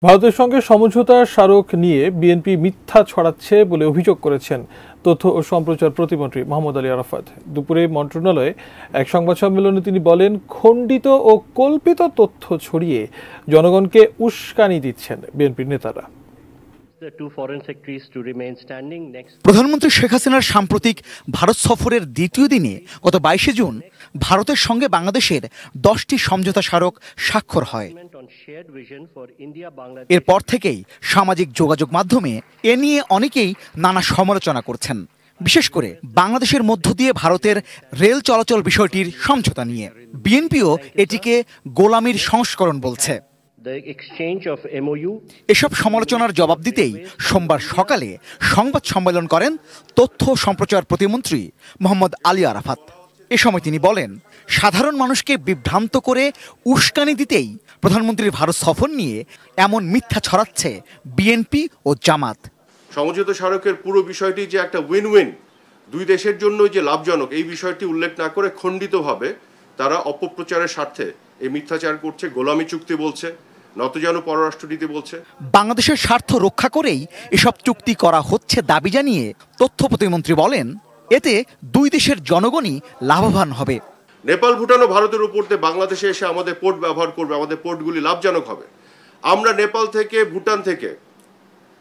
ভারতের সঙ্গে সমঝোতা স্মারক নিয়ে বিএনপি মিথ্যা ছড়াচ্ছে বলে অভিযোগ করেছেন তথ্য ও সম্প্রচার প্রতিমন্ত্রী মোহাম্মদ আলী আরাফাত। দুপুরে মন্ত্রণালয়ে এক সংবাদ সম্মেলনে তিনি বলেন, খণ্ডিত ও কল্পিত তথ্য ছড়িয়ে জনগণকে উস্কানি দিচ্ছেন বিএনপির নেতারা। প্রধানমন্ত্রী শেখ হাসিনার সাম্প্রতিক ভারত সফরের দ্বিতীয় দিনে গত 22 জুন ভারতের সঙ্গে বাংলাদেশের 10টি সমঝোতা স্মারক স্বাক্ষর হয়। এরপর থেকেই সামাজিক যোগাযোগ মাধ্যমে এ নিয়ে অনেকেই নানা সমালোচনা করছেন, বিশেষ করে বাংলাদেশের মধ্য দিয়ে ভারতের রেল চলাচল বিষয়টির সমঝোতা নিয়ে। বিএনপিও এটিকে গোলামির সংস্করণ বলছে। এসব সমালোচনার জবাব দিতেই সোমবার সকালে সংবাদ সম্মেলন করেন তথ্য সম্প্রচার প্রতিমন্ত্রী মোহাম্মদ আলী আরাফাত। এ সময় তিনি বলেন, সাধারণ মানুষকে বিভ্রান্ত করে উস্কানি দিতেই প্রধানমন্ত্রীর ভারত সফর নিয়ে এমন মিথ্যা ছড়াচ্ছে বিএনপি ও জামাত। সমঝোতা স্মারকের পুরো বিষয়টি যে একটা উইন উইন, দুই দেশের জন্য যে লাভজনক, এই বিষয়টি উল্লেখ না করে খণ্ডিতভাবে তারা অপপ্রচারের স্বার্থে এই মিথ্যাচার করছে, গোলামি চুক্তি বলছে, নতজানু পররাষ্ট্রনীতি বলছে। বাংলাদেশের স্বার্থ রক্ষা করেই এসব চুক্তি করা হচ্ছে দাবি জানিয়ে তথ্য প্রতিমন্ত্রী বলেন, এতে দুই দেশের জনগণই লাভবান হবে। নেপাল, ভুটান ও ভারতের উপর দিয়ে বাংলাদেশে এসে আমাদের পোর্ট ব্যবহার করবে, আমাদের পোর্টগুলি লাভজনক হবে। আমরা নেপাল থেকে, ভুটান থেকে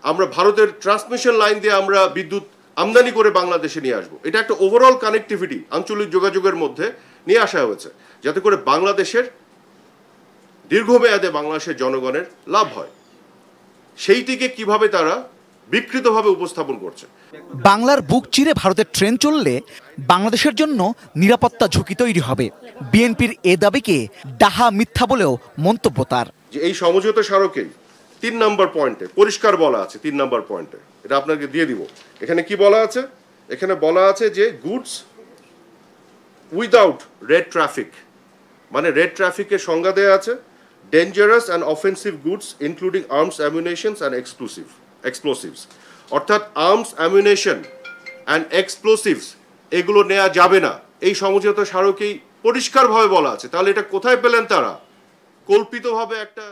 আমরা ভারতের ট্রান্সমিশন লাইন দিয়ে আমরা বিদ্যুৎ আমদানি করে বাংলাদেশে নিয়ে আসবো। এটা একটা ওভারঅল কানেক্টিভিটি, আঞ্চলিক যোগাযোগের মধ্যে নিয়ে আসা হয়েছে, যাতে করে বাংলাদেশের দীর্ঘমেয়াদে বাংলাদেশের জনগণের লাভ হয়। সেইটিকে কিভাবে তারা বিকৃতভাবে উপস্থাপন করছে। বাংলার বুক চিরে ভারতের ট্রেন চললে বাংলাদেশের জন্য নিরাপত্তা ঝুঁকি তৈরি হবে। বিএনপির এ দাবিকে ডাহা মিথ্যা বলেও মন্তব্য তার। যে এই সমঝোতা স্মারকেই 3 নম্বর পয়েন্টে পরিষ্কার বলা আছে, 3 নম্বর পয়েন্টে, এটা আপনাকে দিয়ে দিব। এখানে কি বলা আছে? এখানে বলা আছে যে গুডস উইদাউট রেড ট্রাফিক, মানে রেড ট্রাফিকের সংজ্ঞা দেওয়া আছে, dangerous and offensive goods including arms, ammunitions and explosives. অর্থাৎ আর্মস, অ্যামিউনেশন অ্যান্ড এক্সপ্লোসিভস এগুলো নেওয়া যাবে না, এই সমঝোতা স্মারকেই পরিষ্কারভাবে বলা আছে। তাহলে এটা কোথায় পেলেন তারা? কল্পিতভাবে একটা।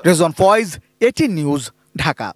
রেজন ফয়েজ, এটি নিউজ, ঢাকা।